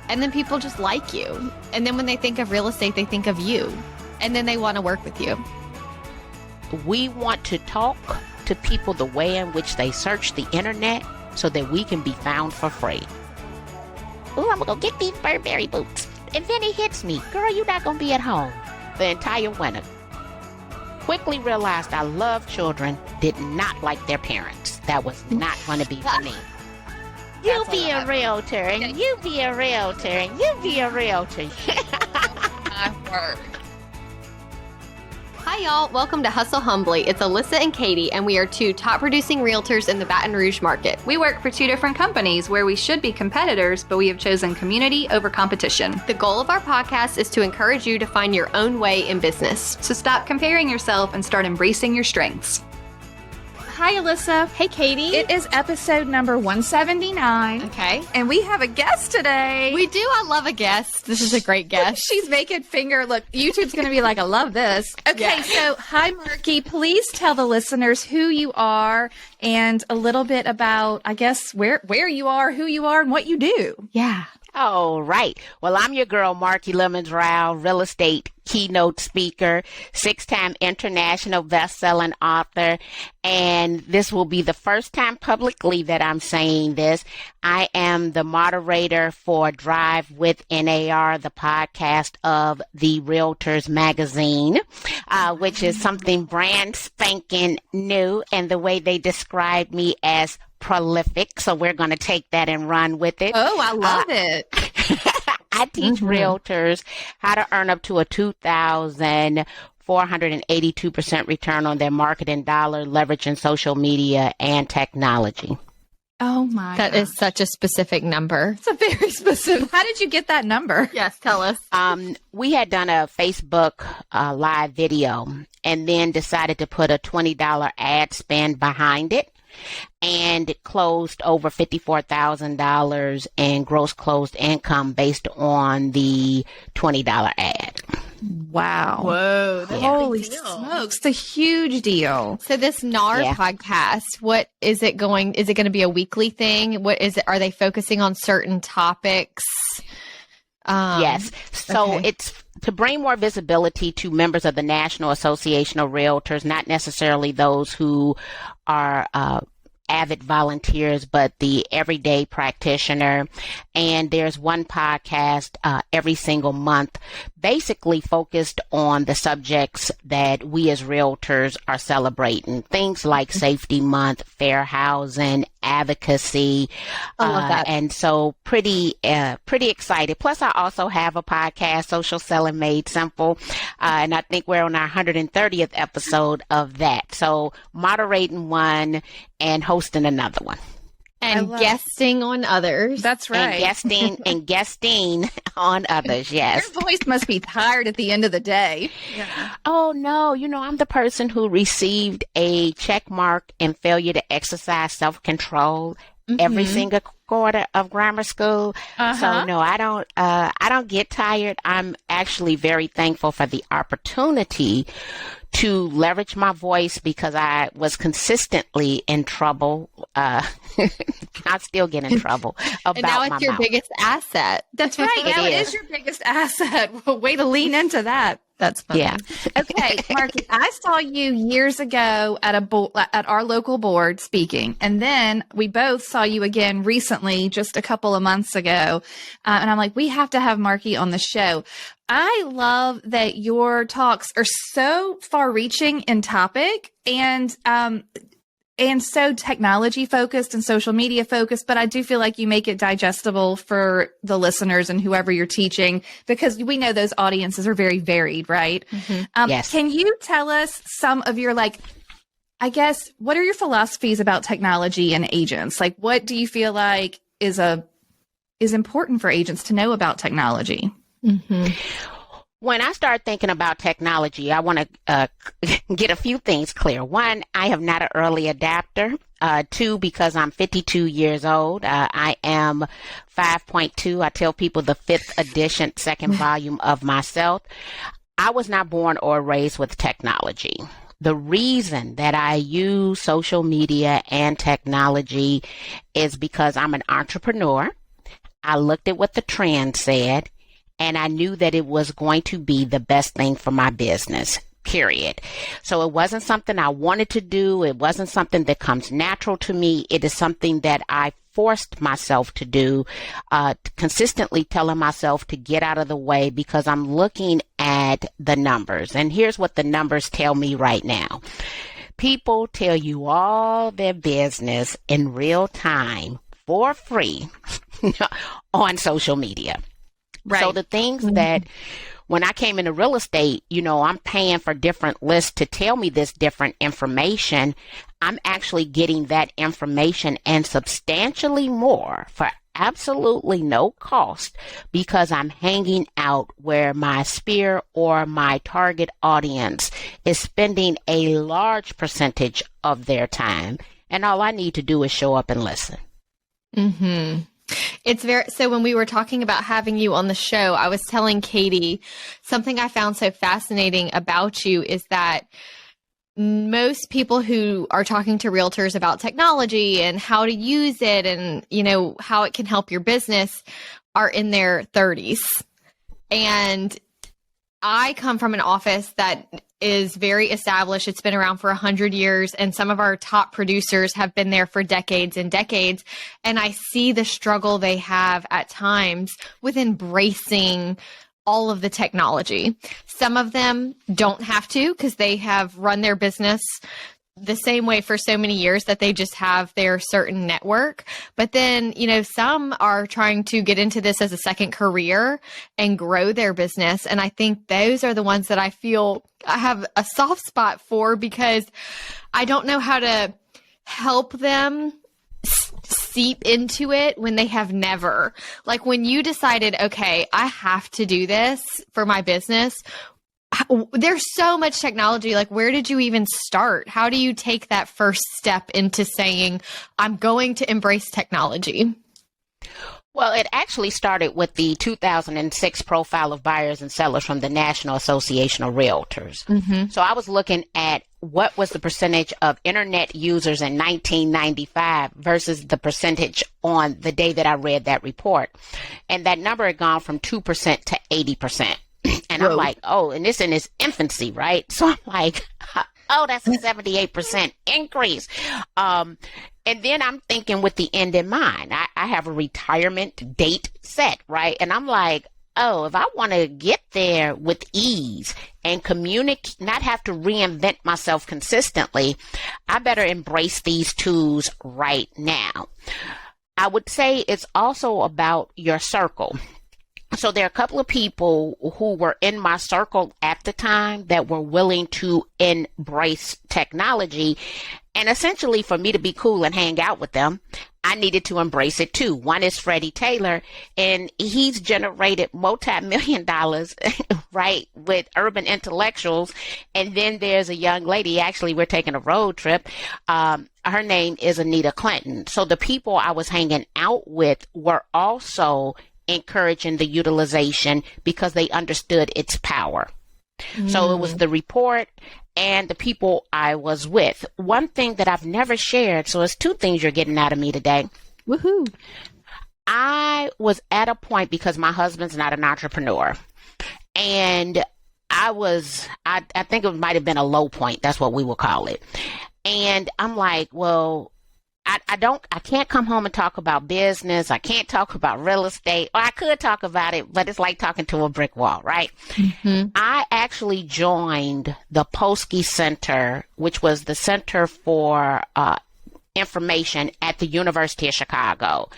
And then people just like you. And then when they think of real estate, they think of you. And then they want to work with you. We want to talk to people the way in which they search the internet so that we can be found for free. Ooh, I'm going to get these Burberry boots. And then it hits me, girl, you're not going to be at home the entire winter. Quickly realized I love children, did not like their parents. That was not going to be for me. You be a realtor, and you be a realtor, and you be a realtor. I work. Hi, y'all. Welcome to Hustle Humbly. It's Alyssa and Katie, and we are two top producing realtors in the Baton Rouge market. We work for two different companies where we should be competitors, but we have chosen community over competition. The goal of our podcast is to encourage you to find your own way in business. So stop comparing yourself and start embracing your strengths. Hi, Alyssa. Hey, Katie. It is episode number 179. Okay. And we have a guest today. We do. I love a guest. This is a great guest. She's making finger. Look, YouTube's going to be like, I love this. Okay, Yeah. So hi, Marki. Please tell the listeners who you are and a little bit about, I guess, where you are, who you are, and what you do. Yeah. All right. Well, I'm your girl, Marki Lemons Ryhal, real estate keynote speaker, 6-time international best-selling author, and this will be the first time publicly that I'm saying this. I am the moderator for Drive with NAR, the podcast of the Realtors magazine, which is something brand spanking new, and the way they describe me as prolific. So we're going to take that and run with it. Oh, I love it. I teach realtors how to earn up to a 2,482% return on their marketing dollar, leveraging social media and technology. Oh, my That is such a specific number. It's a very specific. How did you get that number? Yes, tell us. We had done a Facebook live video and then decided to put a $20 ad spend behind it. And it closed over $54,000 in gross closed income based on the $20 ad. Wow. Whoa. Holy smokes. It's a huge deal. So this NAR Yeah. podcast, what is it going? Is it going to be a weekly thing? What is it? Are they focusing on certain topics? Yes. So okay. it's to bring more visibility to members of the National Association of Realtors, not necessarily those who are avid volunteers, but the everyday practitioner. And there's one podcast every single month, basically focused on the subjects that we as realtors are celebrating. Things like Safety Month, fair housing, advocacy. I love that. And so pretty excited. Plus, I also have a podcast, Social Selling Made Simple. And I think we're on our 130th episode of that. So moderating one and hosting another one. And guesting on others. That's right. And guesting on others, yes. Your voice must be tired at the end of the day. Oh, no. I'm the person who received a check mark in failure to exercise self-control every single quarter of grammar school. So no, I don't get tired. I'm actually very thankful for the opportunity to leverage my voice because I was consistently in trouble. I still get in trouble about and now it's my your mouth. biggest asset. That's right. Now it is your biggest asset. Way to lean into that. That's funny. Yeah. Okay, Marki, I saw you years ago at at our local board speaking, and then we both saw you again recently, just a couple of months ago. And I'm like, we have to have Marki on the show. I love that your talks are so far-reaching in topic and so technology focused and social media focused, but I do feel like you make it digestible for the listeners and whoever you're teaching, because we know those audiences are very varied, right? Yes. Can you tell us some of your, what are your philosophies about technology and agents? Like, what do you feel like is important for agents to know about technology? When I start thinking about technology, I want to get a few things clear. One, I am not an early adapter. Two, because I'm 52 years old. I am 5.2. I tell people the 5th edition, second volume of myself. I was not born or raised with technology. The reason that I use social media and technology is because I'm an entrepreneur. I looked at what the trend said, and I knew that it was going to be the best thing for my business, period. So it wasn't something I wanted to do. It wasn't something that comes natural to me. It is something that I forced myself to do, consistently telling myself to get out of the way because I'm looking at the numbers. And here's what the numbers tell me right now. People tell you all their business in real time for free on social media. Right. So the things that when I came into real estate, I'm paying for different lists to tell me this different information. I'm actually getting that information and substantially more for absolutely no cost because I'm hanging out where my sphere or my target audience is spending a large percentage of their time. And all I need to do is show up and listen. Mm-hmm. So when we were talking about having you on the show, I was telling Katie something I found so fascinating about you is that most people who are talking to realtors about technology and how to use it and, how it can help your business are in their 30s. And I come from an office that is very established. It's been around for 100 years, and some of our top producers have been there for decades and decades. And I see the struggle they have at times with embracing all of the technology. Some of them don't have to because they have run their business the same way for so many years that they just have their certain network. But then, some are trying to get into this as a second career and grow their business. And I think those are the ones that I feel I have a soft spot for because I don't know how to help them seep into it when they have never. Like when you decided, okay, I have to do this for my business. There's so much technology. Like, where did you even start? How do you take that first step into saying, I'm going to embrace technology? Well, it actually started with the 2006 profile of buyers and sellers from the National Association of Realtors. Mm-hmm. So I was looking at what was the percentage of internet users in 1995 versus the percentage on the day that I read that report. And that number had gone from 2% to 80%. And I'm like, oh, and it's in its infancy, right? So I'm like, oh, that's a 78% increase. And then I'm thinking with the end in mind, I have a retirement date set, right? And I'm like, oh, if I want to get there with ease and communicate, not have to reinvent myself consistently, I better embrace these tools right now. I would say it's also about your circle. So there are a couple of people who were in my circle at the time that were willing to embrace technology. And essentially for me to be cool and hang out with them, I needed to embrace it too. One is Freddie Taylor, and he's generated multi-million dollars, right, with urban intellectuals. And then there's a young lady, actually, we're taking a road trip. Her name is Anita Clinton. So the people I was hanging out with were also encouraging the utilization because they understood its power. So it was the report and the people I was with. One thing that I've never shared, so it's two things you're getting out of me today. Woohoo. I was at a point because my husband's not an entrepreneur. And I think it might have been a low point. That's what we will call it. And I'm like, well, I can't come home and talk about business. I can't talk about real estate. Or I could talk about it, but it's like talking to a brick wall, right? Mm-hmm. I actually joined the Polsky Center, which was the Center for Information at the University of Chicago.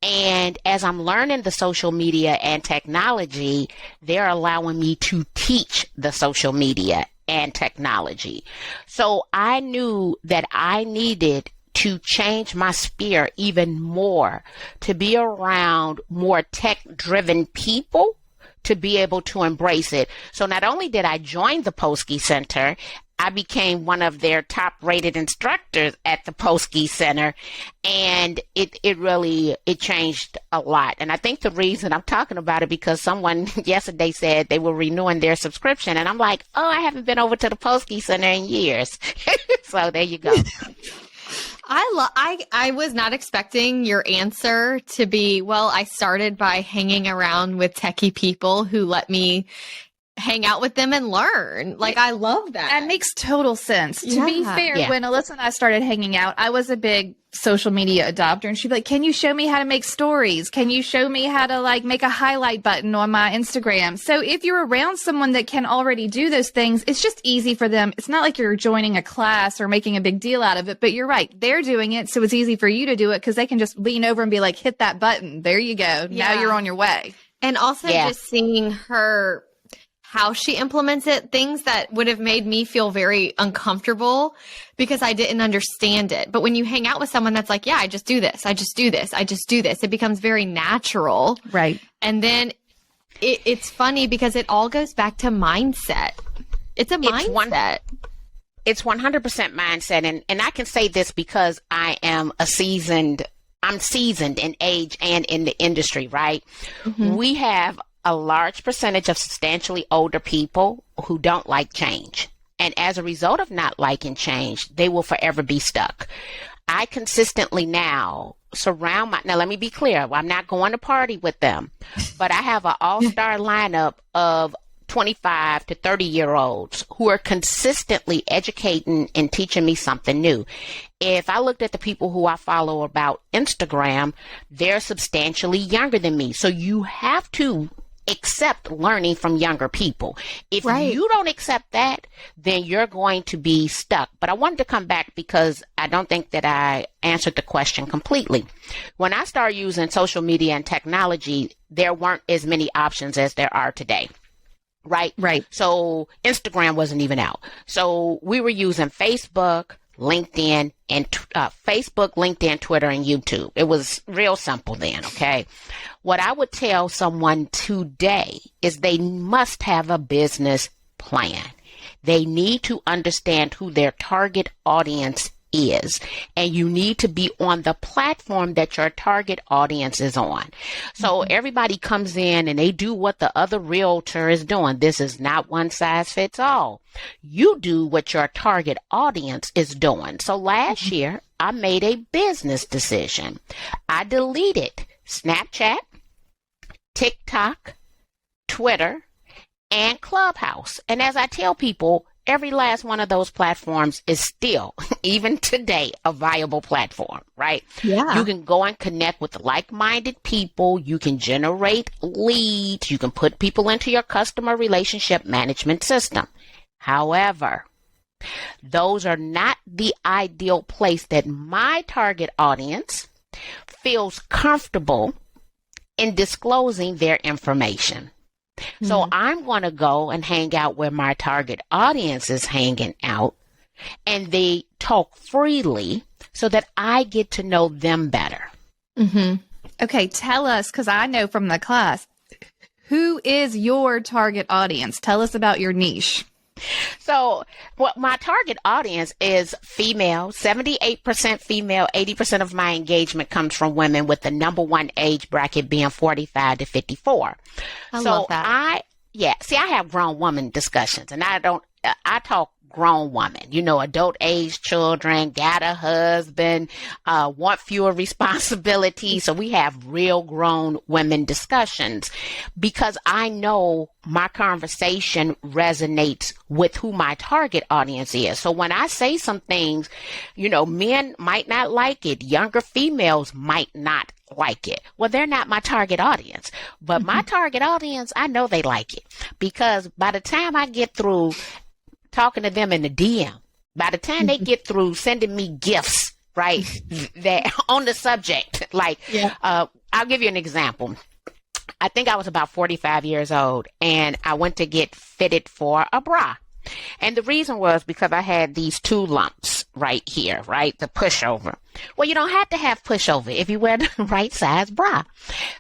And as I'm learning the social media and technology, they're allowing me to teach the social media and technology. So I knew that I needed to change my sphere even more, to be around more tech-driven people, to be able to embrace it. So not only did I join the Polsky Center, I became one of their top-rated instructors at the Polsky Center, and it really changed a lot. And I think the reason I'm talking about it because someone yesterday said they were renewing their subscription, and I'm like, oh, I haven't been over to the Polsky Center in years. So there you go. I was not expecting your answer to be, well, I started by hanging around with techie people who let me hang out with them and learn. Like, I love that. That makes total sense. To be fair, when Alyssa and I started hanging out, I was a big social media adopter, and she'd be like, can you show me how to make stories? Can you show me how to like make a highlight button on my Instagram? So if you're around someone that can already do those things, it's just easy for them. It's not like you're joining a class or making a big deal out of it, but you're right. They're doing it. So it's easy for you to do it because they can just lean over and be like, hit that button. There you go. Now you're on your way. And also just seeing her, how she implements it, things that would have made me feel very uncomfortable because I didn't understand it. But when you hang out with someone that's like, yeah, I just do this, I just do this, I just do this, it becomes very natural. Right. And then it's funny because it all goes back to mindset. It's a mindset. It's 100% mindset. And I can say this because I'm seasoned in age and in the industry, right? Mm-hmm. We have a large percentage of substantially older people who don't like change. And as a result of not liking change, they will forever be stuck. I consistently now now let me be clear, I'm not going to party with them, but I have an all-star lineup of 25 to 30-year-olds who are consistently educating and teaching me something new. If I looked at the people who I follow about Instagram, they're substantially younger than me. So you have to accept learning from younger people. If you don't accept that, then you're going to be stuck. But I wanted to come back because I don't think that I answered the question completely. When I started using social media and technology, there weren't as many options as there are today. Right. So Instagram wasn't even out. So we were using Facebook, LinkedIn, and Twitter, and YouTube. It was real simple then. Okay. What I would tell someone today is they must have a business plan. They need to understand who their target audience is, and you need to be on the platform that your target audience is on. So everybody comes in and they do what the other realtor is doing. This is not one size fits all. You do what your target audience is doing. So last year, I made a business decision. I deleted Snapchat, TikTok, Twitter, and Clubhouse. And as I tell people, every last one of those platforms is still, even today, a viable platform, right? Yeah. You can go and connect with like-minded people. You can generate leads. You can put people into your customer relationship management system. However, those are not the ideal place that my target audience feels comfortable in disclosing their information. So I'm going to go and hang out where my target audience is hanging out, and they talk freely so that I get to know them better. Okay, tell us, because I know from the class, who is your target audience? Tell us about your niche. So my target audience is female, 78% female, 80% of my engagement comes from women, with the number one age bracket being 45 to 54. I love that. I have grown woman discussions, and I talk grown woman, adult age children, got a husband, want fewer responsibilities. So we have real grown women discussions because I know my conversation resonates with who my target audience is. So when I say some things, men might not like it. Younger females might not like it. Well, they're not my target audience, but my target audience, I know they like it, because by the time I get through talking to them in the DM, by the time they get through sending me gifts, right, that on the subject, I'll give you an example. I think I was about 45 years old, and I went to get fitted for a bra. And the reason was because I had these 2 lumps right here, right, the pushover. Well, you don't have to have pushover if you wear the right size bra.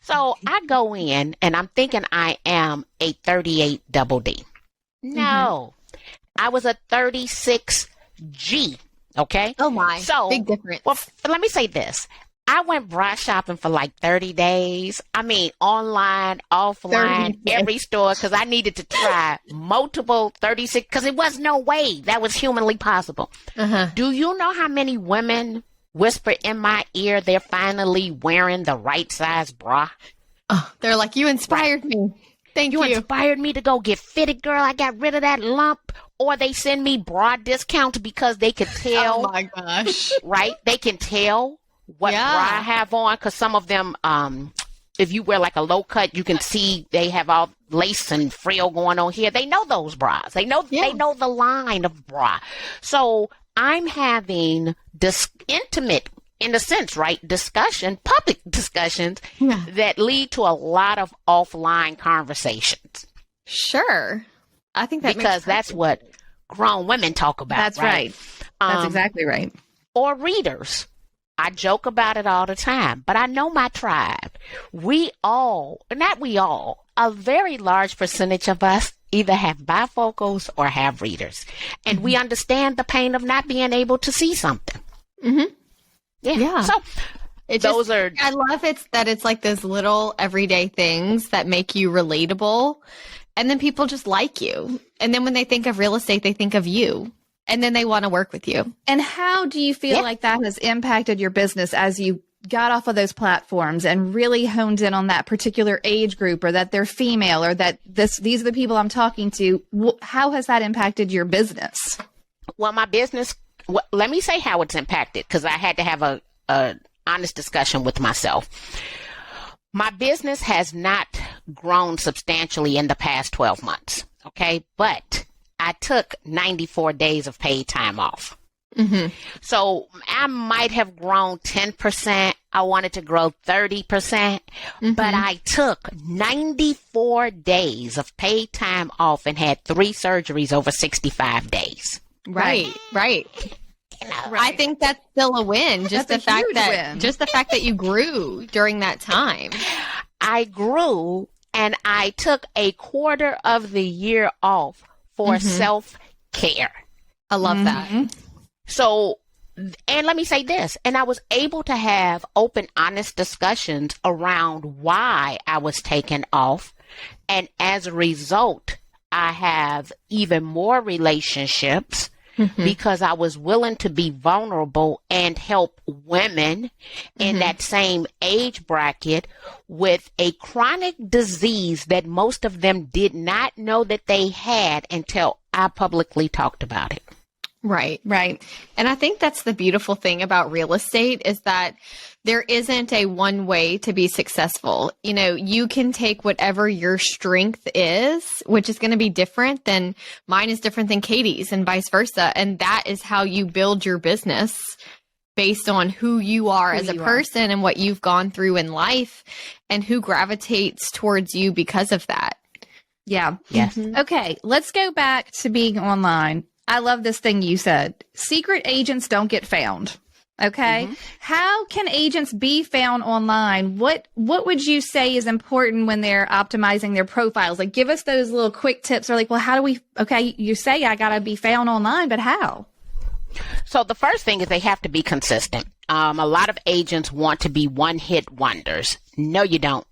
So I go in, and I'm thinking I am a 38 double D. No. I was a 36G, okay? Oh, my. So, big difference. Well, let me say this. I went bra shopping for like 30 days. I mean, online, offline, every store, because I needed to try multiple 36, because it was no way that was humanly possible. Do you know how many women whisper in my ear they're finally wearing the right size bra. Oh, they're like, you inspired me. Thank you. You inspired me to go get fitted, girl. I got rid of that lump. Or they send me bra discounts because they could tell. Oh my gosh. Right? They can tell what bra I have on, because some of them, if you wear like a low cut, you can see they have all lace and frill going on here. They know those bras. They know the line of bra. So I'm having this intimate, in a sense, right, public discussions that lead to a lot of offline conversations. Sure. I think that because that's what grown women talk about. That's right. That's exactly right. Or readers. I joke about it all the time, but I know my tribe. A very large percentage of us either have bifocals or have readers. And we understand the pain of not being able to see something. Mm-hmm. Yeah. So I love it that it's like those little everyday things that make you relatable. And then people just like you. And then when they think of real estate, they think of you. And then they want to work with you. And how do you feel like that has impacted your business as you got off of those platforms and really honed in on that particular age group, or that they're female, or that these are the people I'm talking to? How has that impacted your business? Well, my business, let me say how it's impacted, because I had to have a honest discussion with myself. My business has not grown substantially in the past 12 months, okay? But I took 94 days of paid time off. Mm-hmm. So I might have grown 10%. I wanted to grow 30%, but I took 94 days of paid time off and had 3 surgeries over 65 days. Right. I think that's still a win. Just the fact that you grew during that time. I grew, and I took a quarter of the year off for self-care. I love that. So, and let me say this, and I was able to have open, honest discussions around why I was taken off. And as a result, I have even more relationships because I was willing to be vulnerable and help women in that same age bracket with a chronic disease that most of them did not know that they had until I publicly talked about it. Right. And I think that's the beautiful thing about real estate, is that there isn't a one way to be successful. You know, you can take whatever your strength is, which is going to be different than mine is different than Katie's, and vice versa. And that is how you build your business, based on who you are as a person and what you've gone through in life, and who gravitates towards you because of that. Yeah. Yes. Okay. Let's go back to being online. I love this thing you said. Secret agents don't get found. Okay. How can agents be found online? What would you say is important when they're optimizing their profiles? Like, give us those little quick tips. Or like, well, how do we, okay, you say I got to be found online, but how? So the first thing is they have to be consistent. A lot of agents want to be one-hit wonders. No, you don't.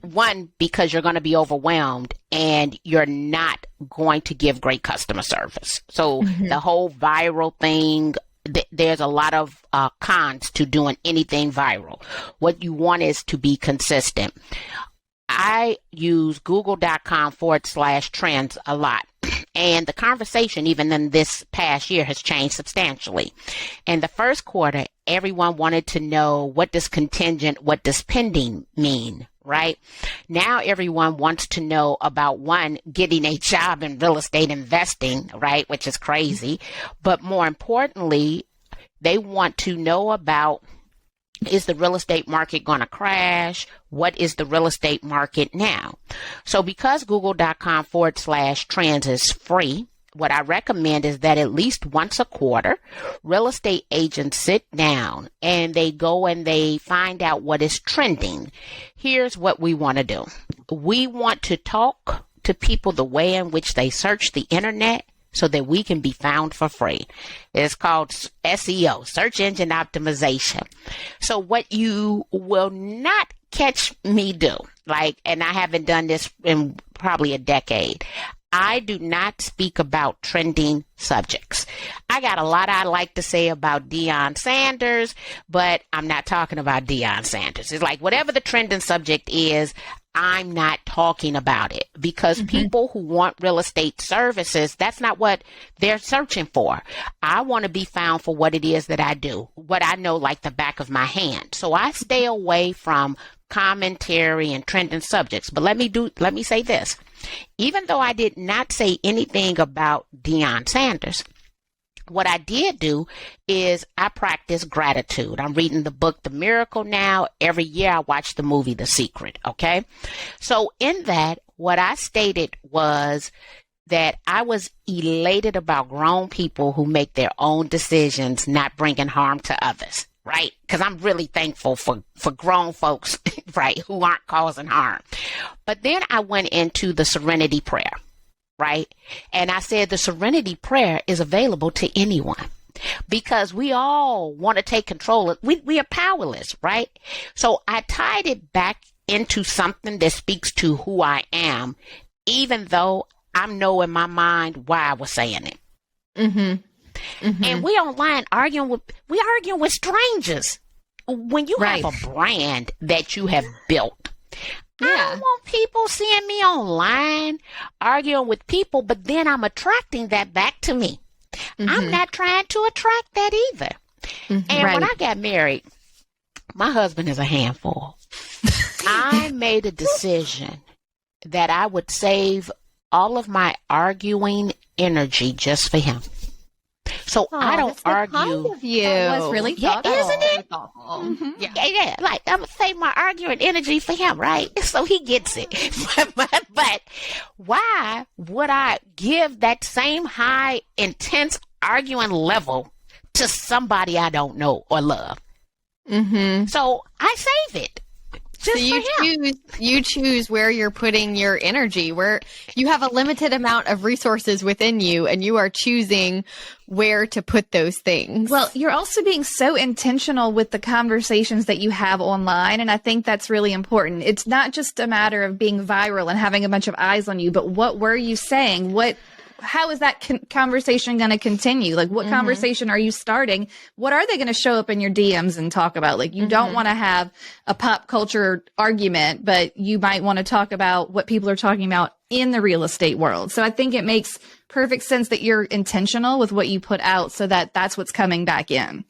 One, because you're going to be overwhelmed and you're not going to give great customer service. So the whole viral thing, there's a lot of cons to doing anything viral. What you want is to be consistent. I use google.com/trends a lot. And the conversation, even in this past year, has changed substantially. In the first quarter, everyone wanted to know, what does contingent, what does pending mean, right? Now everyone wants to know about, one, getting a job in real estate investing, right, which is crazy. But more importantly, they want to know about, is the real estate market going to crash? What is the real estate market now? So because google.com/trends is free, what I recommend is that at least once a quarter, real estate agents sit down and they go and they find out what is trending. Here's what we want to do. We want to talk to people the way in which they search the internet, so that we can be found for free. It's called SEO, search engine optimization. So what you will not catch me do, and I haven't done this in probably a decade, I do not speak about trending subjects. I got a lot I like to say about Deion Sanders, but I'm not talking about Deion Sanders. It's like whatever the trending subject is, I'm not talking about it because people who want real estate services, that's not what they're searching for. I want to be found for what it is that I do, what I know like the back of my hand. So I stay away from commentary and trending subjects. But let me say this. Even though I did not say anything about Deion Sanders, what I did do is I practice gratitude. I'm reading the book, The Miracle now. Every year I watch the movie, The Secret. Okay. So in that, what I stated was that I was elated about grown people who make their own decisions, not bringing harm to others. Right? Because I'm really thankful for grown folks, right, who aren't causing harm. But then I went into the serenity prayer. Right? And I said the serenity prayer is available to anyone because we all want to take control. We are powerless, right? So I tied it back into something that speaks to who I am, even though I know in my mind why I was saying it. And we online arguing with strangers. When you have a brand that you have built, I don't want people seeing me online arguing with people, but then I'm attracting that back to me. I'm not trying to attract that either. And when I got married, my husband is a handful. I made a decision that I would save all of my arguing energy just for him. So I don't argue. Kind of you. That was really thoughtful. Isn't it? Yeah. Like I'm gonna save my arguing energy for him, right? So he gets it. but why would I give that same high, intense arguing level to somebody I don't know or love? So I save it. Just so you choose where you're putting your energy, where you have a limited amount of resources within you and you are choosing where to put those things. Well, you're also being so intentional with the conversations that you have online. And I think that's really important. It's not just a matter of being viral and having a bunch of eyes on you, but what were you saying? How is that conversation going to continue? Like, what conversation are you starting? What are they going to show up in your DMs and talk about? Like, you don't want to have a pop culture argument, but you might want to talk about what people are talking about in the real estate world. So I think it makes perfect sense that you're intentional with what you put out so that that's what's coming back in.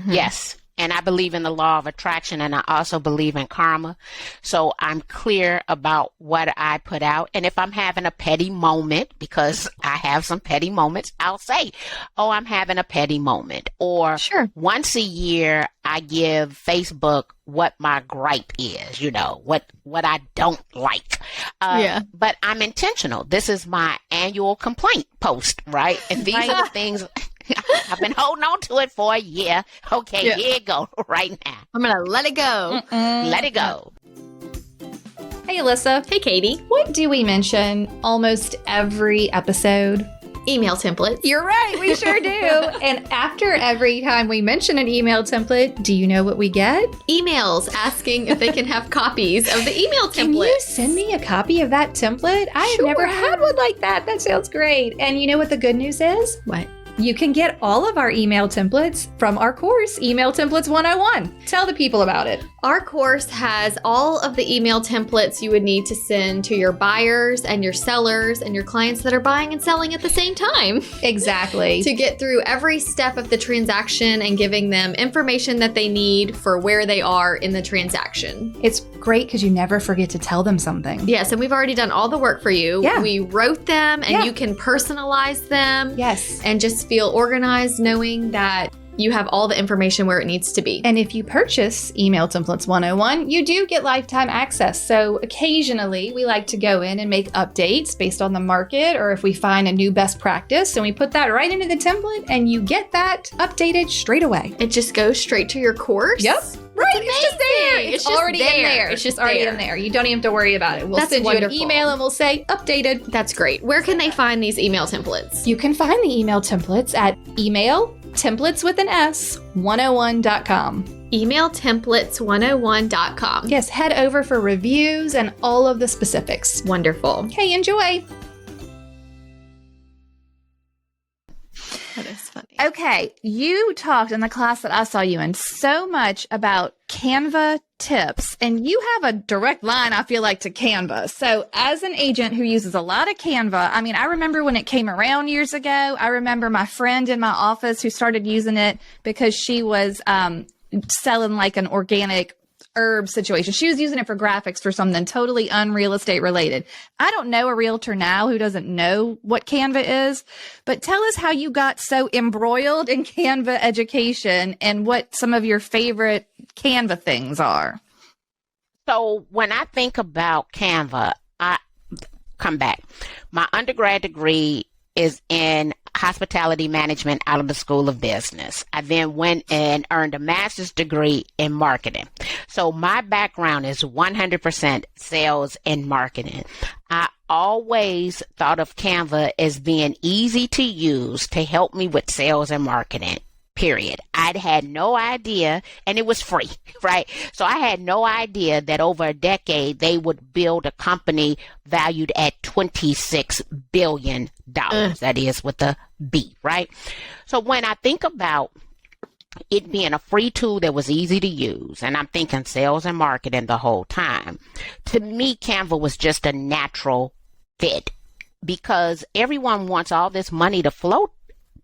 Yes. And I believe in the law of attraction, and I also believe in karma. So I'm clear about what I put out. And if I'm having a petty moment, because I have some petty moments, I'll say, oh, I'm having a petty moment. Or once a year, I give Facebook what my gripe is, what I don't like. But I'm intentional. This is my annual complaint post, right? And these are the things... I've been holding on to it for a year. Okay, here you go right now. I'm going to let it go. Let it go. Hey, Alyssa. Hey, Katie. What do we mention almost every episode? Email templates. You're right. We sure do. And after every time we mention an email template, do you know what we get? Emails asking if they can have copies of the email template. Can you send me a copy of that template? I've never had one like that. That sounds great. And you know what the good news is? What? You can get all of our email templates from our course, Email Templates 101. Tell the people about it. Our course has all of the email templates you would need to send to your buyers and your sellers and your clients that are buying and selling at the same time. Exactly. To get through every step of the transaction and giving them information that they need for where they are in the transaction. It's great because you never forget to tell them something. Yes, and we've already done all the work for you. Yeah. We wrote them and you can personalize them. Yes. And just feel organized knowing that you have all the information where it needs to be. And if you purchase Email Templates 101, you do get lifetime access. So occasionally we like to go in and make updates based on the market, or if we find a new best practice, and we put that right into the template and you get that updated straight away. It just goes straight to your course? Yep. Right. It's just there. It's just already there. in there. It's just there. already in there. You don't even have to worry about it. We'll send wonderful. You an email and we'll say updated. That's great. Where can they find these email templates? You can find the email templates at emailtemplates101.com. Emailtemplates101.com. Yes, head over for reviews and all of the specifics. Wonderful. Okay, enjoy. Okay, you talked in the class that I saw you in so much about Canva tips, and you have a direct line, I feel like, to Canva. So as an agent who uses a lot of Canva, I mean, I remember when it came around years ago. I remember my friend in my office who started using it because she was selling like an organic herb situation. She was using it for graphics for something totally unreal estate related. I don't know a realtor now who doesn't know what Canva is, but tell us how you got so embroiled in Canva education and what some of your favorite Canva things are. So when I think about Canva, I come back. My undergrad degree is in hospitality management out of the School of Business. I then went and earned a master's degree in marketing. So my background is 100% sales and marketing. I always thought of Canva as being easy to use to help me with sales and marketing. Period. I'd had no idea, and it was free, right? So I had no idea that over a decade they would build a company valued at $26 billion. That is with a B, right? So when I think about it being a free tool that was easy to use, and I'm thinking sales and marketing the whole time, to me, Canva was just a natural fit because everyone wants all this money to flow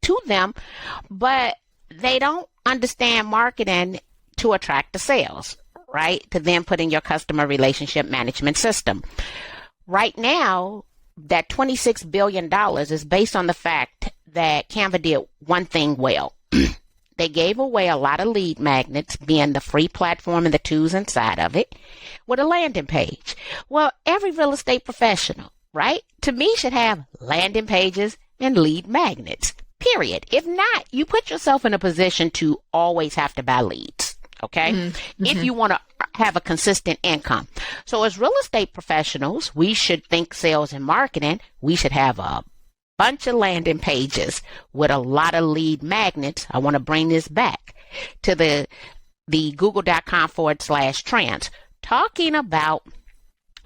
to them, but they don't understand marketing to attract the sales, right? To then put in your customer relationship management system. Right now, that $26 billion is based on the fact that Canva did one thing well. They gave away a lot of lead magnets, being the free platform and the tools inside of it, with a landing page. Well, every real estate professional, right, to me should have landing pages and lead magnets. Period. If not, you put yourself in a position to always have to buy leads. Okay. Mm-hmm. If you want to have a consistent income. So as real estate professionals, we should think sales and marketing. We should have a bunch of landing pages with a lot of lead magnets. I want to bring this back to the google.com/trends, talking about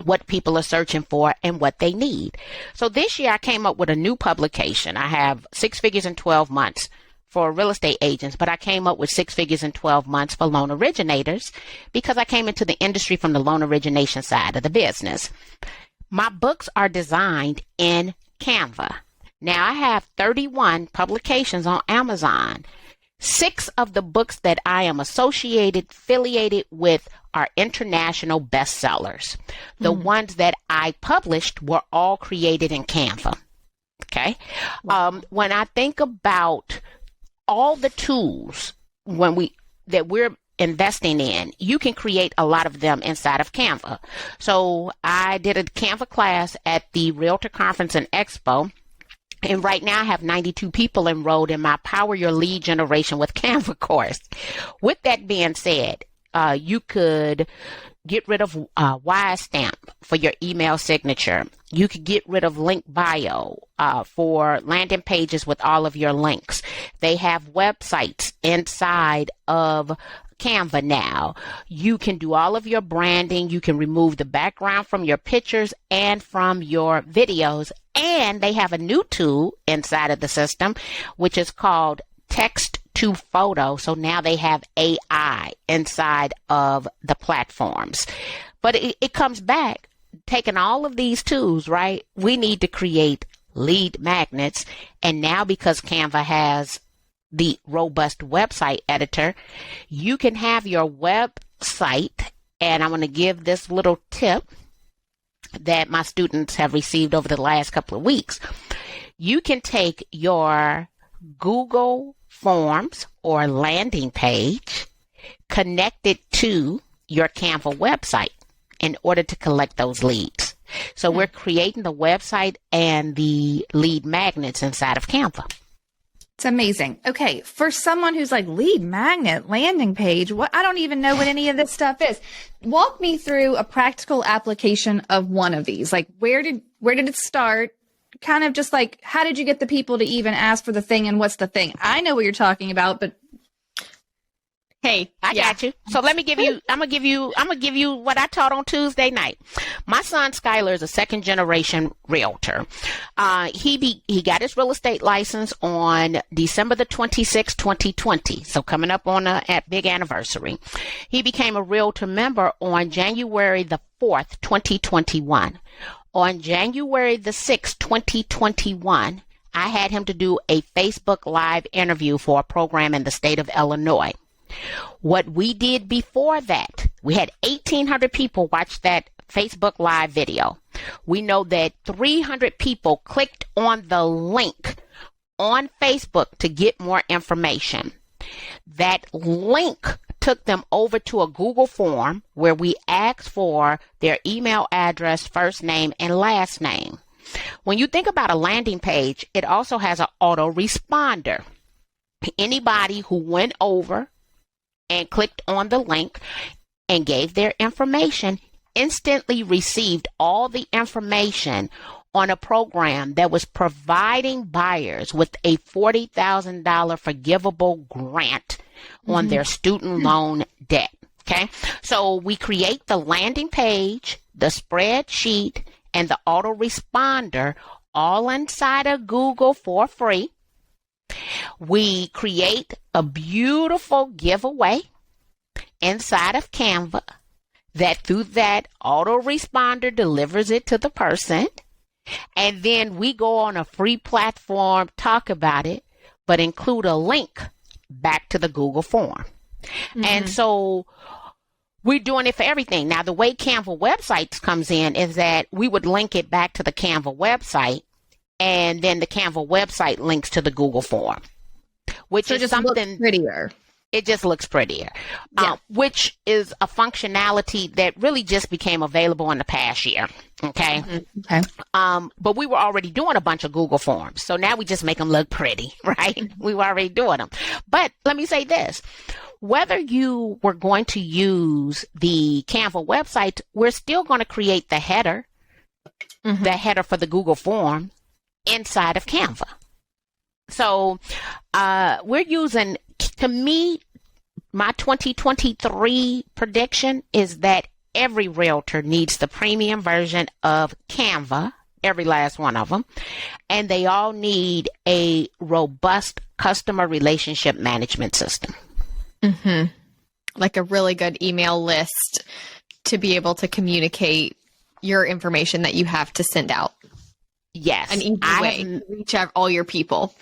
what people are searching for and what they need. So this year I came up with a new publication. I have 6 figures in 12 months for real estate agents, but I came up with 6 figures in 12 months for loan originators because I came into the industry from the loan origination side of the business. My books are designed in Canva. Now I have 31 publications on Amazon. 6 of the books that I am affiliated with are international bestsellers. The ones that I published were all created in Canva. Okay. Wow. When I think about all the tools that we're investing in, you can create a lot of them inside of Canva. So I did a Canva class at the Realtor Conference and Expo. And right now I have 92 people enrolled in my Power Your Lead Generation with Canva course. With that being said, you could get rid of Y stamp for your email signature. You could get rid of link bio for landing pages with all of your links. They have websites inside of Canva now. You can do all of your branding. You can remove the background from your pictures and from your videos. And they have a new tool inside of the system, which is called text to photo. So now they have AI inside of the platforms. But it comes back, taking all of these tools, right? We need to create lead magnets. And now because Canva has the robust website editor, you can have your website, and I'm going to give this little tip that my students have received over the last couple of weeks. You can take your Google Forms or landing page, connect it to your Canva website in order to collect those leads. So we're creating the website and the lead magnets inside of Canva. It's amazing. Okay, for someone who's like lead magnet, landing page, I don't even know what any of this stuff is. Walk me through a practical application of one of these. Like where did it start? Kind of just like, how did you get the people to even ask for the thing and what's the thing? I know what you're talking about, but Hey, I got you. So let me give you, I'm going to give you what I taught on Tuesday night. My son, Skylar, is a second generation realtor. He got his real estate license on December the 26th, 2020. So coming up on a big anniversary. He became a realtor member on January the 4th, 2021. On January the 6th, 2021, I had him to do a Facebook Live interview for a program in the state of Illinois. What we did before that, we had 1,800 people watch that Facebook Live video. We know that 300 people clicked on the link on Facebook to get more information. That link took them over to a Google form where we asked for their email address, first name, and last name. When you think about a landing page, it also has an autoresponder. Anybody who went over and clicked on the link and gave their information instantly received all the information on a program that was providing buyers with a $40,000 forgivable grant on their student loan debt. Okay, so we create the landing page, the spreadsheet, and the autoresponder all inside of Google for free. We create a beautiful giveaway inside of Canva that through that autoresponder delivers it to the person. And then we go on a free platform, talk about it, but include a link back to the Google form. And so we're doing it for everything. Now, the way Canva websites comes in is that we would link it back to the Canva website, and then the Canva website links to the Google form, which So it is just something looks prettier. it just looks prettier, Yeah. which is a functionality that really just became available in the past year. Okay. Okay. But we were already doing a bunch of Google forms. So now we just make them look pretty, right? We were already doing them. But let me say this. Whether you were going to use the Canva website, we're still going to create the header for the Google form inside of Canva. So we're using, to me, my 2023 prediction is that every realtor needs the premium version of Canva, every last one of them, and they all need a robust customer relationship management system. Like a really good email list to be able to communicate your information that you have to send out. Yes. An easy way to reach out all your people.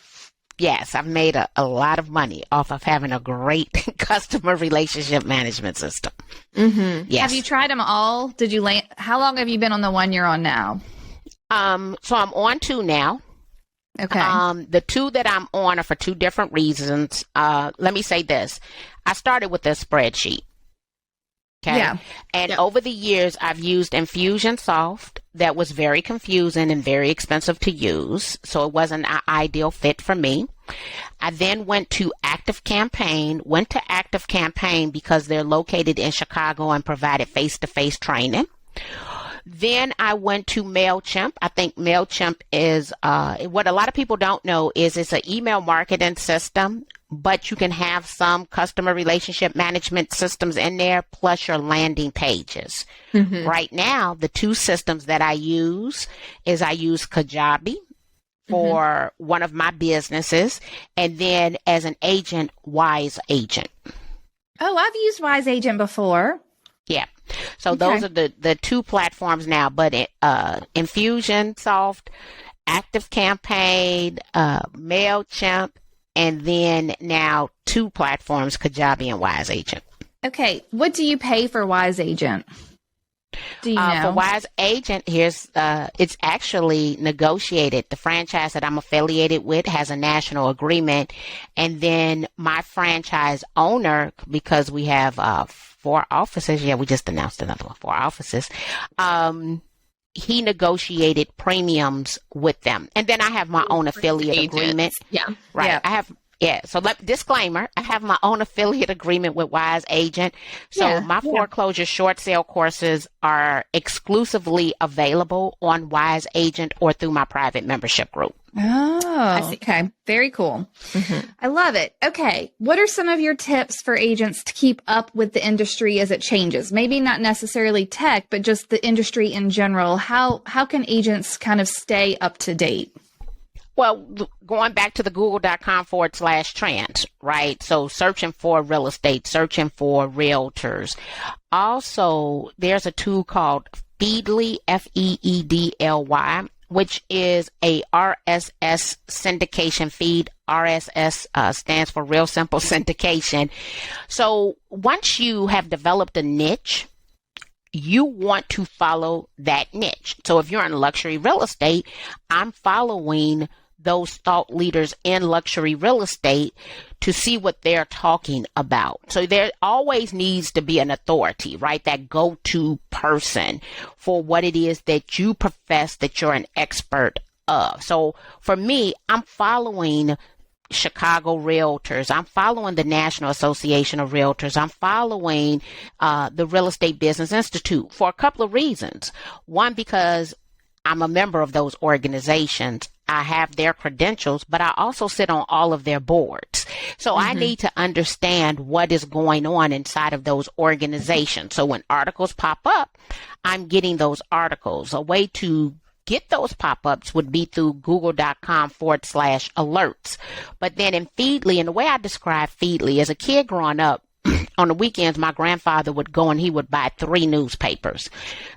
Yes, I've made a lot of money off of having a great customer relationship management system. Yes. Have you tried them all? Did you land? How long have you been on the one you're on now? So I'm on 2 now. Okay. The 2 that I'm on are for 2 different reasons. Let me say this. I started with a spreadsheet. Okay. Yeah. And over the years, I've used Infusionsoft that was very confusing and very expensive to use. So it wasn't an ideal fit for me. I then went to ActiveCampaign, because they're located in Chicago and provided face-to-face training. Then I went to MailChimp. I think MailChimp is, what a lot of people don't know is it's an email marketing system, but you can have some customer relationship management systems in there, plus your landing pages. Right now, the 2 systems that I use is I use Kajabi for one of my businesses, and then as an agent, Wise Agent. Oh, I've used Wise Agent before. Yeah. So those are the 2 platforms now, but Infusionsoft, ActiveCampaign, MailChimp, and then now 2 platforms, Kajabi and Wise Agent. Okay. What do you pay for Wise Agent? Do you know? For Wise Agent, it's actually negotiated. The franchise that I'm affiliated with has a national agreement. And then my franchise owner, because we have 4 offices. Yeah, we just announced another one, 4 offices. He negotiated premiums with them. And then I have my own affiliate agreement. Yeah. Right. Yeah. So disclaimer, I have my own affiliate agreement with Wise Agent. So my foreclosure short sale courses are exclusively available on Wise Agent or through my private membership group. Oh, see. okay. Very cool. Mhm. I love it. Okay. What are some of your tips for agents to keep up with the industry as it changes? Maybe not necessarily tech, but just the industry in general. How can agents kind of stay up to date? Well, going back to the google.com/trends, right? So searching for real estate, searching for realtors. Also, there's a tool called Feedly, Feedly, which is a RSS syndication feed. RSS stands for Real Simple Syndication. So once you have developed a niche, you want to follow that niche. So if you're in luxury real estate, I'm following those thought leaders in luxury real estate to see what they're talking about. So there always needs to be an authority, right? That go-to person for what it is that you profess that you're an expert of. So for me, I'm following Chicago Realtors. I'm following the National Association of Realtors. I'm following the Real Estate Business Institute for a couple of reasons. One, because I'm a member of those organizations. I have their credentials, but I also sit on all of their boards. So I need to understand what is going on inside of those organizations. So when articles pop up, I'm getting those articles. A way to get those pop-ups would be through google.com/alerts. But then in Feedly, and the way I describe Feedly, as a kid growing up, on the weekends, my grandfather would go and he would buy 3 newspapers,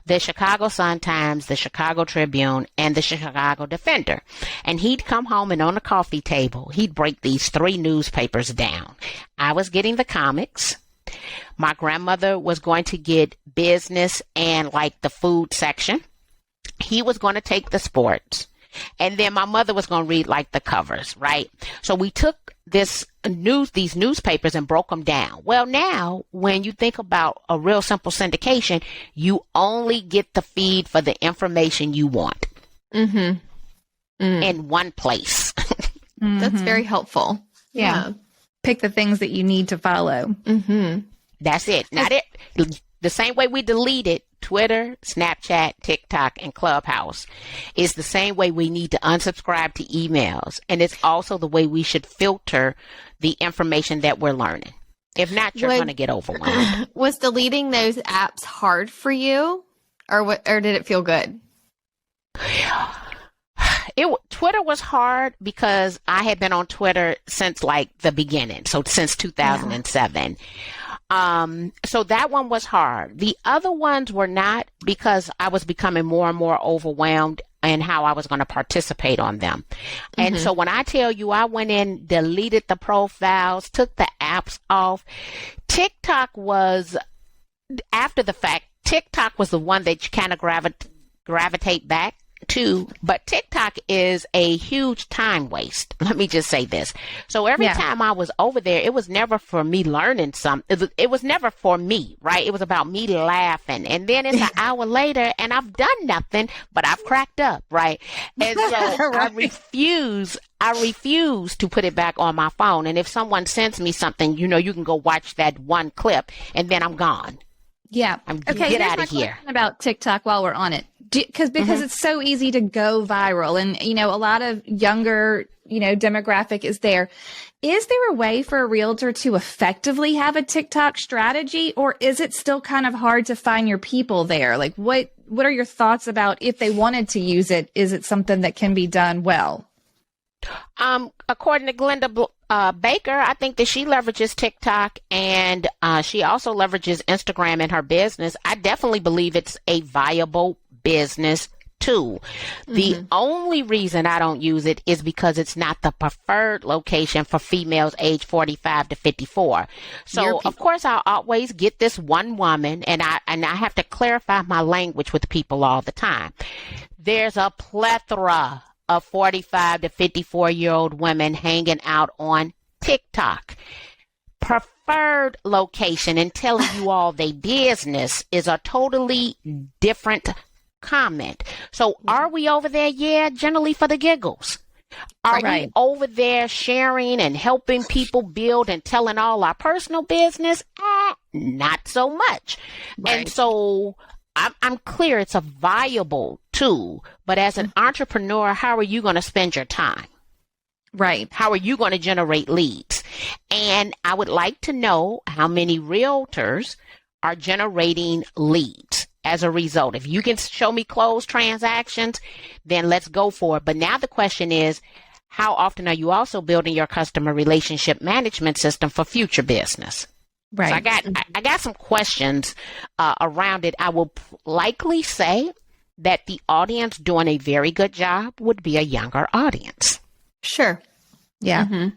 the Chicago Sun-Times, the Chicago Tribune, and the Chicago Defender. And he'd come home and on the coffee table, he'd break these 3 newspapers down. I was getting the comics. My grandmother was going to get business and like the food section. He was going to take the sports. And then my mother was going to read like the covers, right? So we took these newspapers and broke them down. Well, now when you think about a real simple syndication, you only get the feed for the information you want in one place. That's very helpful. Yeah. Pick the things that you need to follow. That's it. Not it. The same way we deleted Twitter, Snapchat, TikTok, and Clubhouse is the same way we need to unsubscribe to emails. And it's also the way we should filter the information that we're learning. If not, you're going to get overwhelmed. Was deleting those apps hard for you, or did it feel good? Twitter was hard because I had been on Twitter since like the beginning. So since 2007. So that one was hard. The other ones were not, because I was becoming more and more overwhelmed in how I was going to participate on them. And so when I tell you I went in, deleted the profiles, took the apps off, TikTok was, after the fact, TikTok was the one that you kind of gravitate back to, but TikTok is a huge time waste. Let me just say this. So every time I was over there, it was never for me learning something. It was never for me, right? It was about me laughing. And then it's an hour later and I've done nothing, but I've cracked up, right? And so I refuse to put it back on my phone. And if someone sends me something, you can go watch that one clip and then I'm gone. Yeah. Get out of here. About TikTok while we're on it. Because it's so easy to go viral, and a lot of younger demographic is there. Is there a way for a realtor to effectively have a TikTok strategy, or is it still kind of hard to find your people there? Like what are your thoughts about if they wanted to use it? Is it something that can be done well? According to Glenda Baker, I think that she leverages TikTok and she also leverages Instagram in her business. I definitely believe it's a viable business tool. The only reason I don't use it is because it's not the preferred location for females age 45 to 54. So of course I'll always get this one woman, and I have to clarify my language with people all the time. There's a plethora of 45 to 54-year-old women hanging out on TikTok. Preferred location and telling you all their business is a totally different comment. So are we over there? Yeah, generally for the giggles. Are we over there sharing and helping people build and telling all our personal business? Not so much. And so I'm clear it's a viable tool. But as an entrepreneur, how are you going to spend your time? Right. How are you going to generate leads? And I would like to know how many realtors are generating leads as a result. If you can show me closed transactions, then let's go for it. But now the question is, how often are you also building your customer relationship management system for future business? Right. So I got some questions around it. I will likely say that the audience doing a very good job would be a younger audience. Sure. Yeah.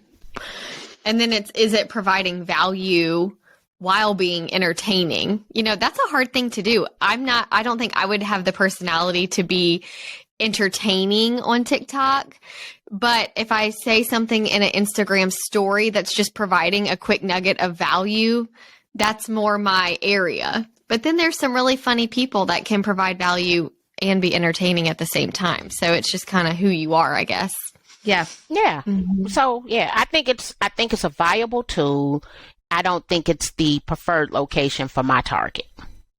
And then is it providing value while being entertaining? You know, that's a hard thing to do. I don't think I would have the personality to be entertaining on TikTok. But if I say something in an Instagram story that's just providing a quick nugget of value, that's more my area. But then there's some really funny people that can provide value and be entertaining at the same time. So it's just kind of who you are, I guess. Yeah. Yeah. So yeah, I think it's a viable tool. I don't think it's the preferred location for my target.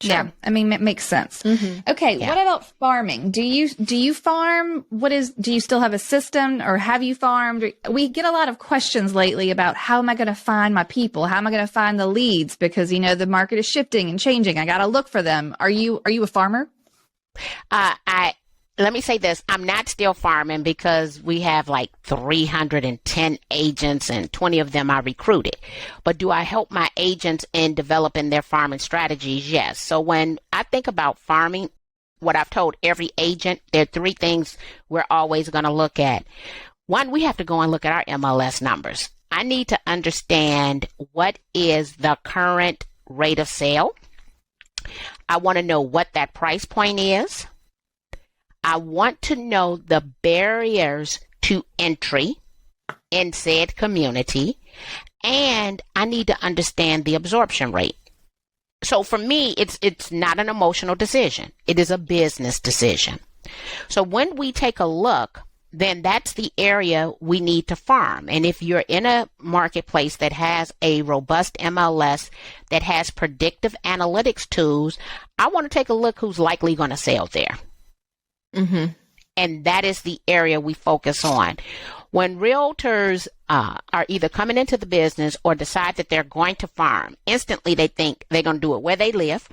Sure. Yeah. I mean, it makes sense. Okay. Yeah. What about farming? Do you farm? Do you still have a system, or have you farmed? We get a lot of questions lately about how am I going to find my people? How am I going to find the leads? Because, you know, the market is shifting and changing. I got to look for them. Are you a farmer? Let me say this. I'm not still farming because we have like 310 agents and 20 of them I recruited. But do I help my agents in developing their farming strategies? Yes. So when I think about farming, what I've told every agent, there are three things we're always going to look at. One, we have to go and look at our MLS numbers. I need to understand what is the current rate of sale. I want to know what that price point is. I want to know the barriers to entry in said community, and I need to understand the absorption rate. So for me, it's not an emotional decision. It is a business decision. So when we take a look, then that's the area we need to farm. And if you're in a marketplace that has a robust MLS, that has predictive analytics tools, I want to take a look who's likely going to sell there. And that is the area we focus on. When realtors are either coming into the business or decide that they're going to farm, instantly they think they're going to do it where they live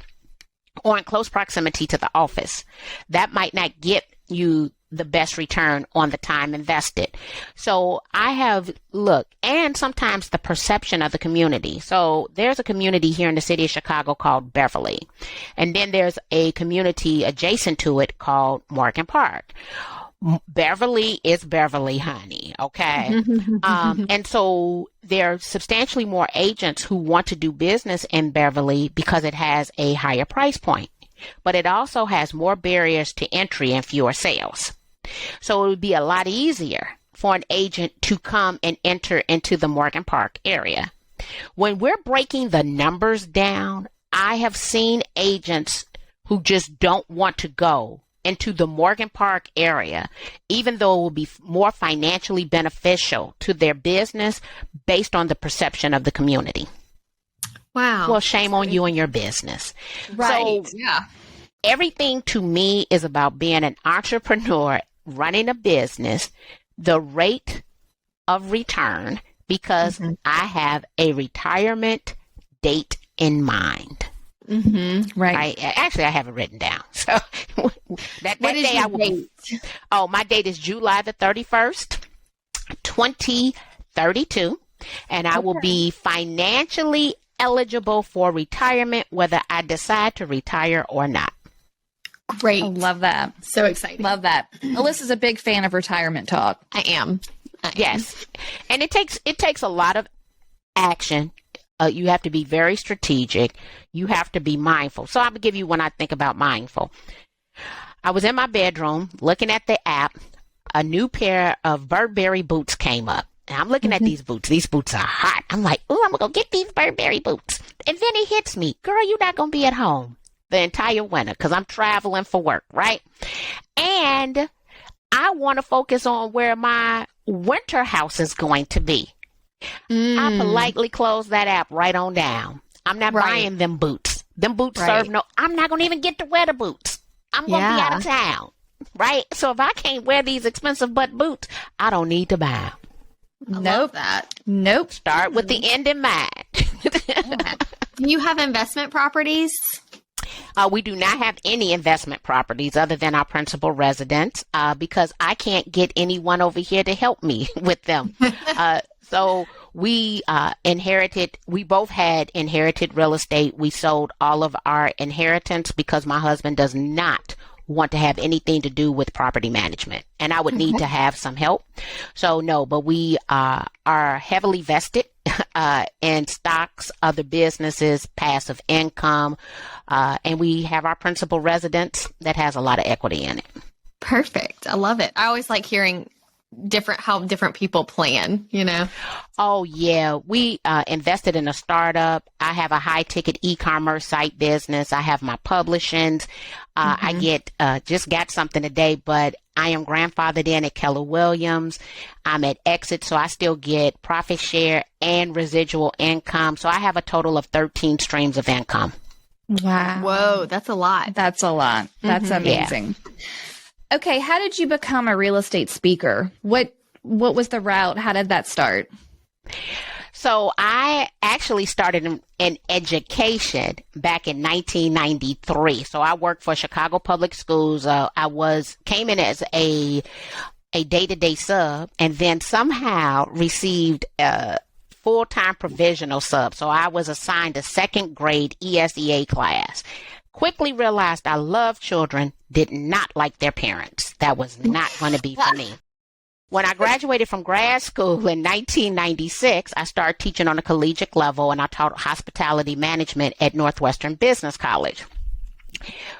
or in close proximity to the office. That might not get you the best return on the time invested. So I have looked, and sometimes the perception of the community. So there's a community here in the city of Chicago called Beverly. And then there's a community adjacent to it called Morgan Park. Beverly is Beverly, honey. Okay. And so there are substantially more agents who want to do business in Beverly because it has a higher price point, but it also has more barriers to entry and fewer sales. So it would be a lot easier for an agent to come and enter into the Morgan Park area. When we're breaking the numbers down, I have seen agents who just don't want to go into the Morgan Park area, even though it will be more financially beneficial to their business based on the perception of the community. Wow. Well, shame on you and your business. Right. So, Yeah. everything to me is about being an entrepreneur, running a business, the rate of return, because I have a retirement date in mind. Right. I have it written down. So that What is day your I will. date? Oh, my date is July the 31st, 2032, and I will be financially eligible for retirement, whether I decide to retire or not. Great. I love that. So exciting. Love that. Alyssa's a big fan of retirement talk. I am. Yes, and it takes a lot of action. You have to be very strategic. You have to be mindful. So I'll give you when I think about mindful. I was in my bedroom looking at the app. A new pair of Burberry boots came up. And I'm looking at these boots. These boots are hot. I'm like, oh, I'm going to go get these Burberry boots. And then it hits me. Girl, you're not going to be at home the entire winter because I'm traveling for work, right? And I want to focus on where my winter house is going to be. I politely close that app right on down. I'm not buying them boots. Them boots serve no, I'm not going to even get to wear the boots. I'm going to be out of town. right? So if I can't wear these expensive butt boots, I don't need to buy 'em. I love Nope. that. Nope. Start with the end in mind. Do you have investment properties? We do not have any investment properties other than our principal residence because I can't get anyone over here to help me with them. So we both had inherited real estate. We sold all of our inheritance because my husband does not want to have anything to do with property management, and I would need to have some help. So no, but we are heavily vested in stocks, other businesses, passive income, and we have our principal residence that has a lot of equity in it. Perfect. I love it. I always like hearing how different people plan, you know? Oh, yeah. We invested in a startup. I have a high ticket e-commerce site business. I have my publishings. I just got something today, but I am grandfathered in at Keller Williams. I'm at Exit, so I still get profit share and residual income. So I have a total of 13 streams of income. Wow. Whoa, that's a lot. That's a lot. That's amazing. Yeah. Okay, how did you become a real estate speaker? What was the route? How did that start? So I actually started in education back in 1993. So I worked for Chicago Public Schools. Came in as a day-to-day sub, and then somehow received a full-time provisional sub. So I was assigned a second grade ESEA class. Quickly realized I love children, did not like their parents. That was not going to be for me. When I graduated from grad school in 1996, I started teaching on a collegiate level, and I taught hospitality management at Northwestern Business College.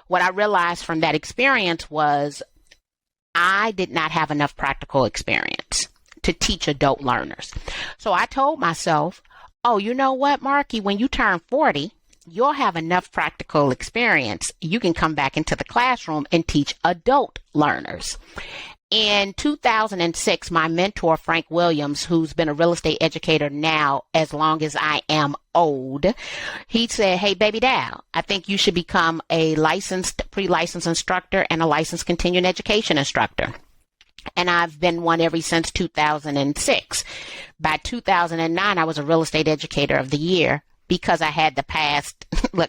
What I realized from that experience was I did not have enough practical experience to teach adult learners. So I told myself, oh, you know what, Marki, when you turn 40, you'll have enough practical experience. You can come back into the classroom and teach adult learners. In 2006, my mentor, Frank Williams, who's been a real estate educator now as long as I am old, he said, hey, baby doll, I think you should become a licensed, pre-licensed instructor and a licensed continuing education instructor. And I've been one ever since 2006. By 2009, I was a real estate educator of the year, because I had I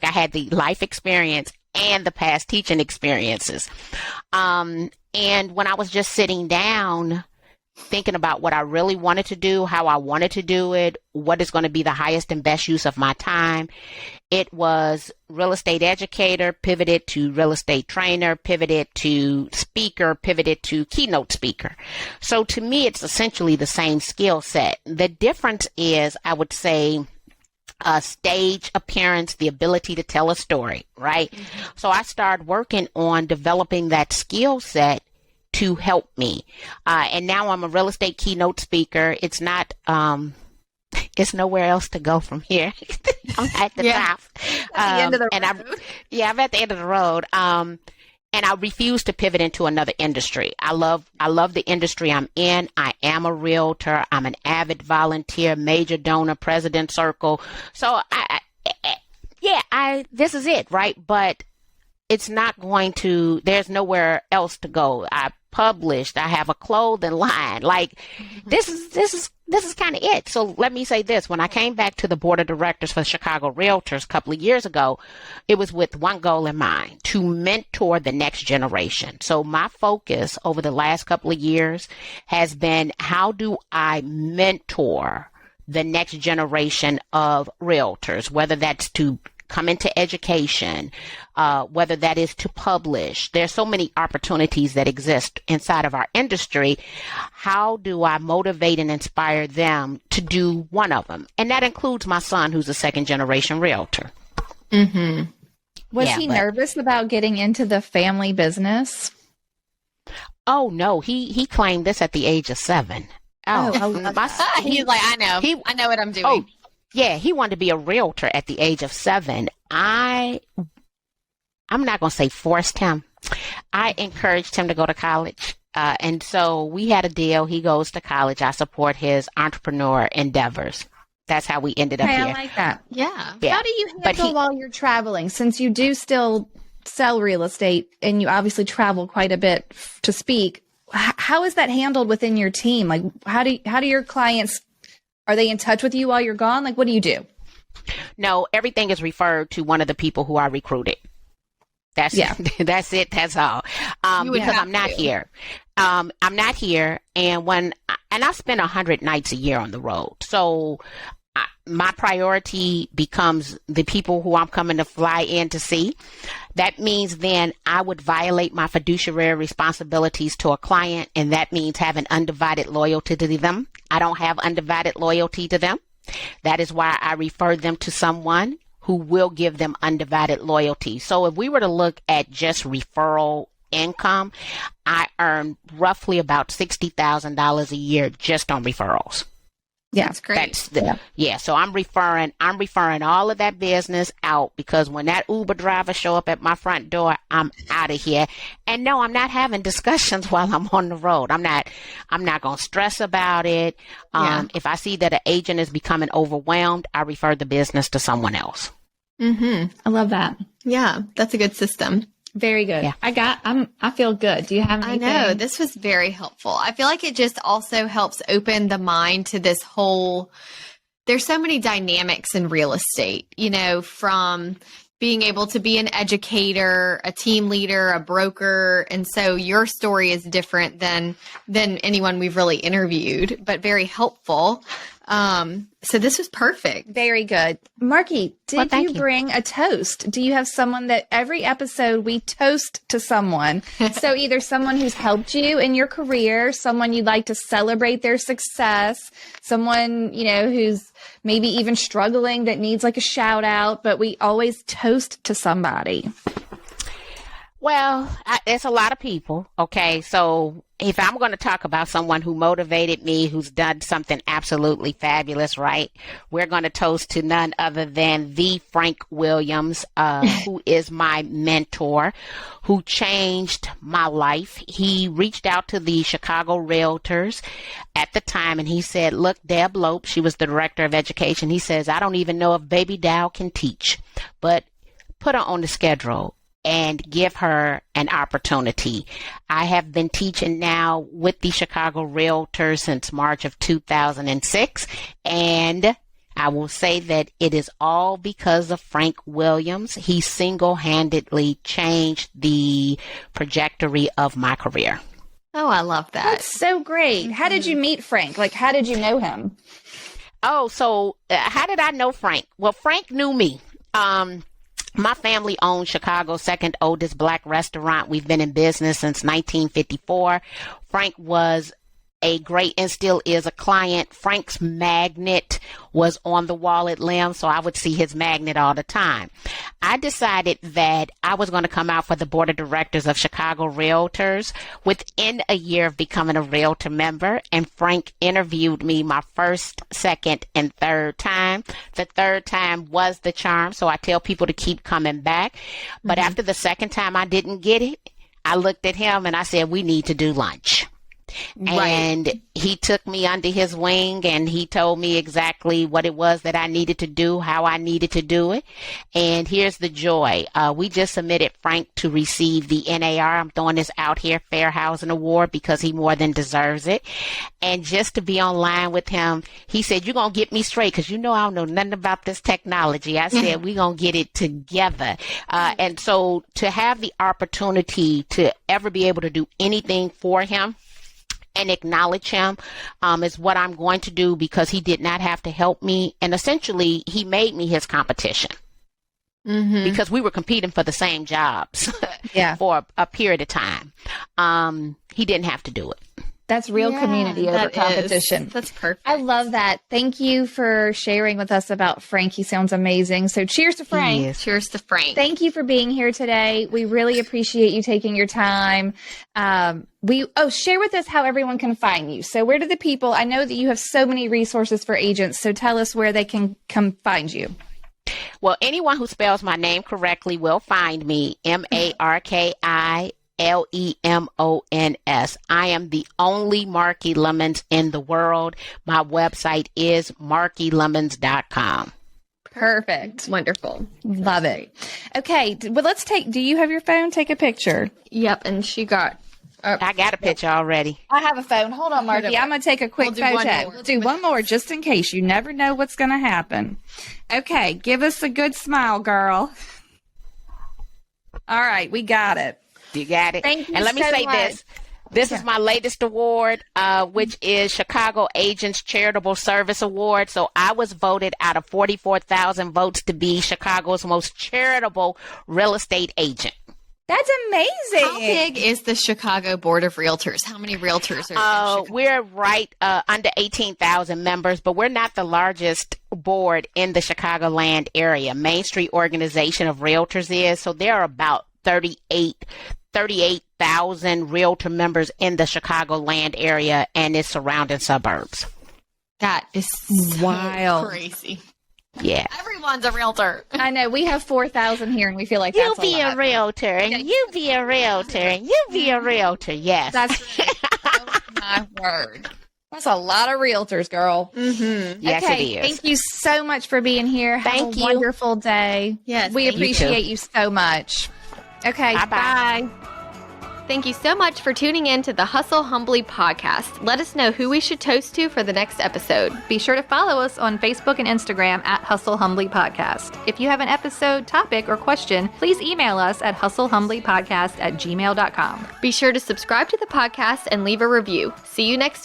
had the life experience and the past teaching experiences. And when I was just sitting down, thinking about what I really wanted to do, how I wanted to do it, what is going to be the highest and best use of my time, it was real estate educator, pivoted to real estate trainer, pivoted to speaker, pivoted to keynote speaker. So to me, it's essentially the same skill set. The difference is, I would say, stage appearance, the ability to tell a story, right? So I started working on developing that skill set to help me. And now I'm a real estate keynote speaker. It's not, it's nowhere else to go from here. I'm at the top. At the end of the road. I'm at the end of the road. And I refuse to pivot into another industry. I love the industry I'm in. I am a realtor. I'm an avid volunteer, major donor, President Circle. So this is it, right? But it's not going to, there's nowhere else to go. I published, I have a clothing line. Like this is kind of it. So let me say this. When I came back to the board of directors for Chicago Realtors a couple of years ago, it was with one goal in mind: to mentor the next generation. So my focus over the last couple of years has been, how do I mentor the next generation of realtors, whether that's to come into education, whether that is to publish. There's so many opportunities that exist inside of our industry. How do I motivate and inspire them to do one of them? And that includes my son, who's a second generation realtor. Mm-hmm. Was he nervous about getting into the family business? Oh, no. He claimed this at the age of 7. He's like, I know what I'm doing. Oh, yeah, he wanted to be a realtor at the age of 7. I'm not going to say forced him. I encouraged him to go to college. And so we had a deal. He goes to college. I support his entrepreneur endeavors. That's how we ended up here. I like that. Yeah. How do you handle while you're traveling, since you do still sell real estate and you obviously travel quite a bit to speak. How is that handled within your team? Like, how do your clients, are they in touch with you while you're gone? Like, what do you do? No, everything is referred to one of the people who I recruited. That's that's it. That's all. Because I'm not here. I'm not here. And I spend 100 nights a year on the road. So my priority becomes the people who I'm coming to fly in to see. That means then I would violate my fiduciary responsibilities to a client. And that means having undivided loyalty to them. I don't have undivided loyalty to them. That is why I refer them to someone who will give them undivided loyalty. So if we were to look at just referral income, I earn roughly about $60,000 a year just on referrals. Yeah, that's great. So I'm referring all of that business out, because when that Uber driver show up at my front door, I'm out of here. And no, I'm not having discussions while I'm on the road. I'm not going to stress about it. If I see that an agent is becoming overwhelmed, I refer the business to someone else. Mm-hmm. I love that. Yeah, that's a good system. Very good. Yeah. I feel good. Do you have anything? I know, this was very helpful. I feel like it just also helps open the mind to this whole, there's so many dynamics in real estate, from being able to be an educator, a team leader, a broker. And so your story is different than anyone we've really interviewed, but very helpful. So this was perfect. Very good. Marki, did you bring a toast? Do you have someone that every episode we toast to someone? So either someone who's helped you in your career, someone you'd like to celebrate their success, someone, who's maybe even struggling that needs like a shout out, but we always toast to somebody. Well, it's a lot of people. Okay. So if I'm going to talk about someone who motivated me, who's done something absolutely fabulous, right? We're going to toast to none other than the Frank Williams, who is my mentor, who changed my life. He reached out to the Chicago Realtors at the time and he said, look, Deb Lope, she was the director of education. He says, I don't even know if Baby Dow can teach, but put her on the schedule and give her an opportunity. I have been teaching now with the Chicago Realtors since March of 2006, and I will say that it is all because of Frank Williams. He single-handedly changed the trajectory of my career. Oh, I love that. That's so great. How did you meet Frank? Like, how did you know him? Oh, so how did I know Frank? Well, Frank knew me. My family owns Chicago's second oldest Black restaurant. We've been in business since 1954. Frank was a great and still is a client. Frank's magnet was on the wall at Lim, so I would see his magnet all the time. I decided that I was going to come out for the board of directors of Chicago Realtors within a year of becoming a Realtor member, and Frank interviewed me my first, second, and third time. The third time was the charm, so I tell people to keep coming back. But after the second time I didn't get it, I looked at him and I said, we need to do lunch. And he took me under his wing and he told me exactly what it was that I needed to do, how I needed to do it. And here's the joy. We just submitted Frank to receive the NAR. I'm throwing this out here, Fair Housing Award, because he more than deserves it. And just to be online with him, he said, you're going to get me straight because I don't know nothing about this technology. I said, we're going to get it together. And so to have the opportunity to ever be able to do anything for him and acknowledge him is what I'm going to do, because he did not have to help me. And essentially, he made me his competition because we were competing for the same jobs for a period of time. He didn't have to do it. That's real community over competition. That's perfect. I love that. Thank you for sharing with us about Frank. He sounds amazing. So cheers to Frank. Yes. Cheers to Frank. Thank you for being here today. We really appreciate you taking your time. Share with us how everyone can find you. So where do the people, I know that you have so many resources for agents, so tell us where they can come find you. Well, anyone who spells my name correctly will find me, Marki Lemons. I am the only Marki Lemons in the world. My website is markilemons.com. Perfect. Wonderful. Love it. Okay. Well, do you have your phone? Take a picture. Yep. And she got, I got a picture already. I have a phone. Hold on, Marky. I'm going to take a quick We'll do one photo. more. We'll do one more just in case. You never know what's going to happen. Okay. Give us a good smile, girl. All right. We got it. You got it. Thank you and let me so say much. this. This is my latest award, which is Chicago Agents Charitable Service Award. So I was voted out of 44,000 votes to be Chicago's most charitable real estate agent. That's amazing. how big is the Chicago Board of Realtors? How many realtors are in Chicago? We're right under 18,000 members, but we're not the largest board in the Chicagoland area. Main Street Organization of Realtors is. So there are about 38,000 realtor members in the Chicagoland area and its surrounding suburbs. That is so Wild. crazy. Yeah. Everyone's a realtor. I know. We have 4,000 here, and we feel like You that's be a a lot. realtor, and you be a realtor, and you be a realtor. Yes. That's oh, my word. That's a lot of realtors, girl. Mm-hmm. Yes, Okay, it is. thank you so much for being here. Have Thank a you. wonderful day. Yes, we thank you appreciate you so much. Okay, Bye-bye. bye. Thank you so much for tuning in to the Hustle Humbly podcast. Let us know who we should toast to for the next episode. Be sure to follow us on Facebook and Instagram at Hustle Humbly Podcast. If you have an episode, topic, or question, please email us at hustlehumblypodcast@gmail.com. Be sure to subscribe to the podcast and leave a review. See you next week.